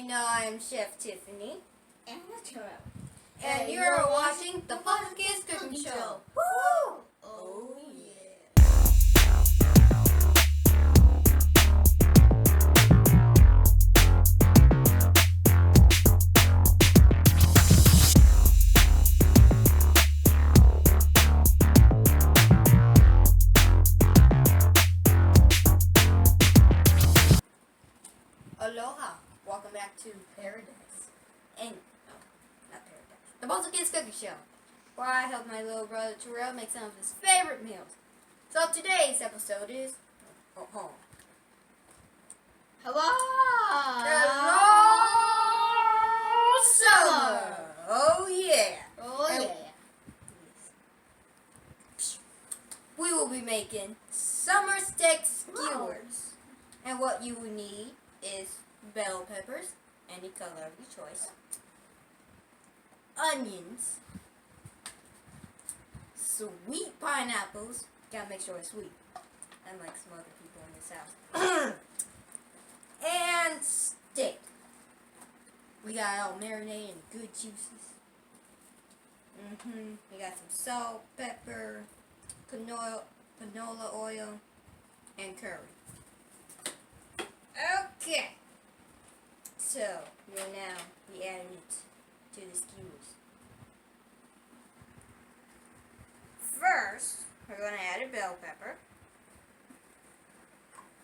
You know I am Chef Tiffany. And Metro. And you're watching the Kidz Cooking Show. Woo! Oh yeah. Aloha. Welcome back to Paradise. And no, not Paradise. The Kidz Cooking Show, where I help my little brother Terrell make some of his favorite meals. So today's episode is Hello! Summer. Oh yeah. Oh And yeah. we will be making summer steak skewers. And what you will need is bell peppers, any color of your choice, onions, sweet pineapples, gotta make sure it's sweet, unlike some other people in this house, and steak. We got it all marinated in good juices. We got some salt, pepper, canola oil, and curry. Okay, so we'll now be adding it to the skewers. First, we're going to add a bell pepper.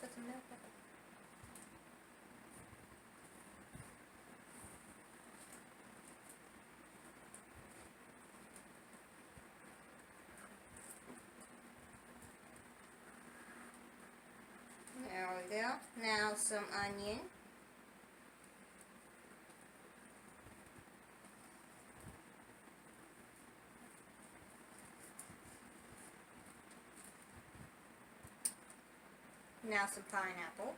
Put some bell pepper. There we go. Now some onion. Now some pineapple.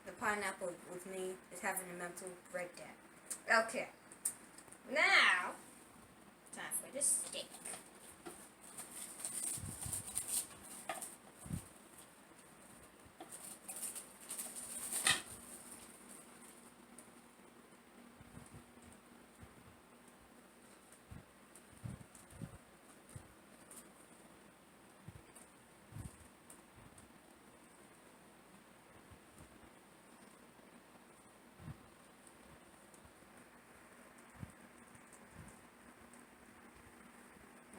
The pineapple with me is having a mental breakdown. Okay. Now, time for the steak.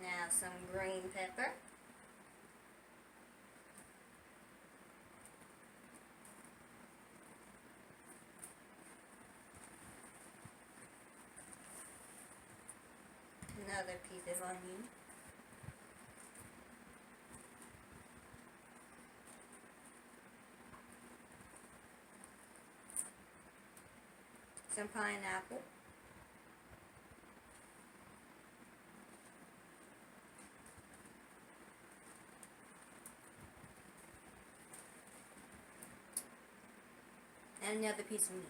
Now some green pepper. Another piece of onion. Some pineapple. And another piece of meat.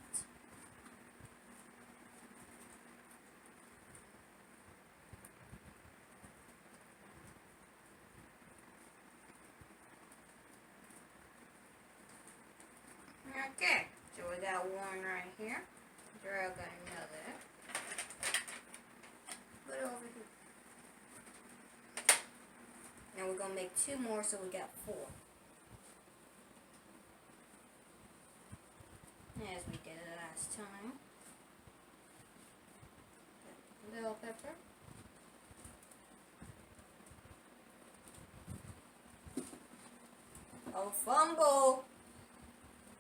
Okay, so we got one right here. Darrell got another. Put it over here. Now we're gonna make two more, so we got four. As we did it last time. Bell pepper. Oh, fumble!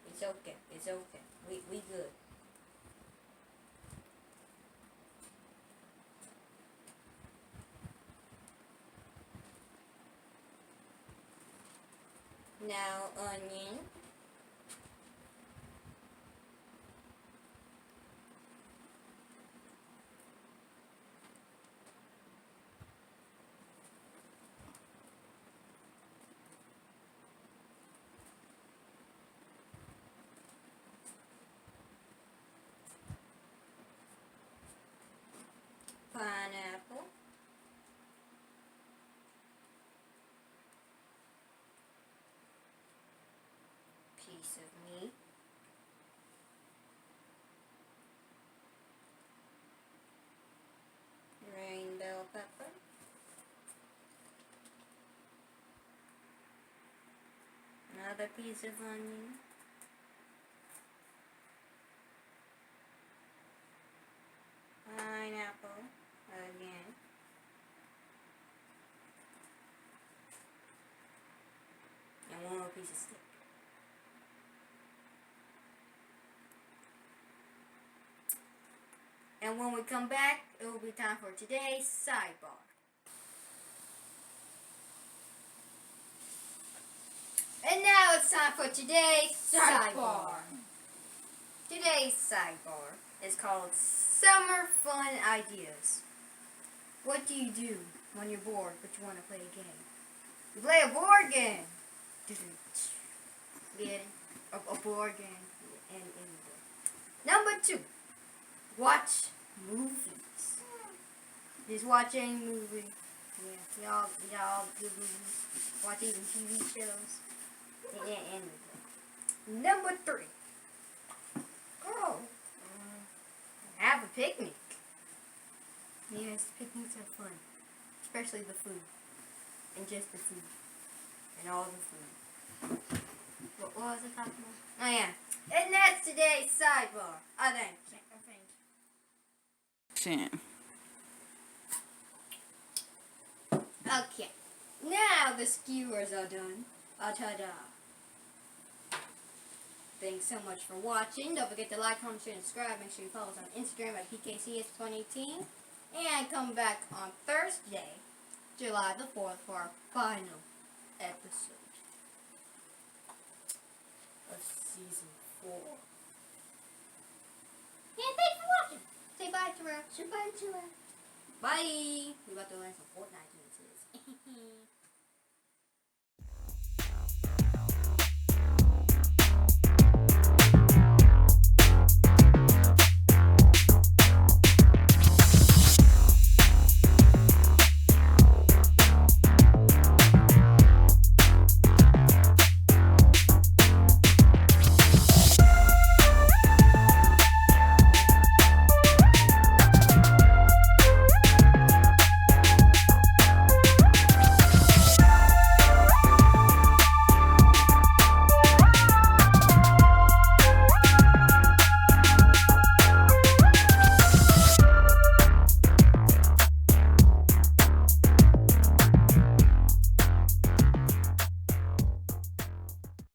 It's okay. It's okay. We good. Now onion. Pineapple. piece of meat. Green bell pepper. Another piece of onion. Pineapple again. And one more piece of steak. And when we come back, it will be time for today's sidebar. And now it's time for today's sidebar. Today's sidebar is called Summer Fun Ideas. What do you do when you're bored but you want to play a game? You play a board game. Get it? A board game. And number 2, watch movies. Just watch any movie. Yeah, y'all good movies. Watch even TV shows. And number 3, have a picnic. Yes, picnics are fun. Especially the food. And just the food. And all the food. What was I talking about? Oh yeah. And that's today's sidebar. I think. Okay. Now the skewers are done. Ta-da. Thanks so much for watching. Don't forget to like, comment, share, and subscribe. Make sure you follow us on Instagram at PKCS2018. And come back on Thursday, July the 4th, for our final episode of Season 4. And thanks for watching. Say bye, Terrell. Say bye, Terrell. Bye. We're about to learn some Fortnite dances.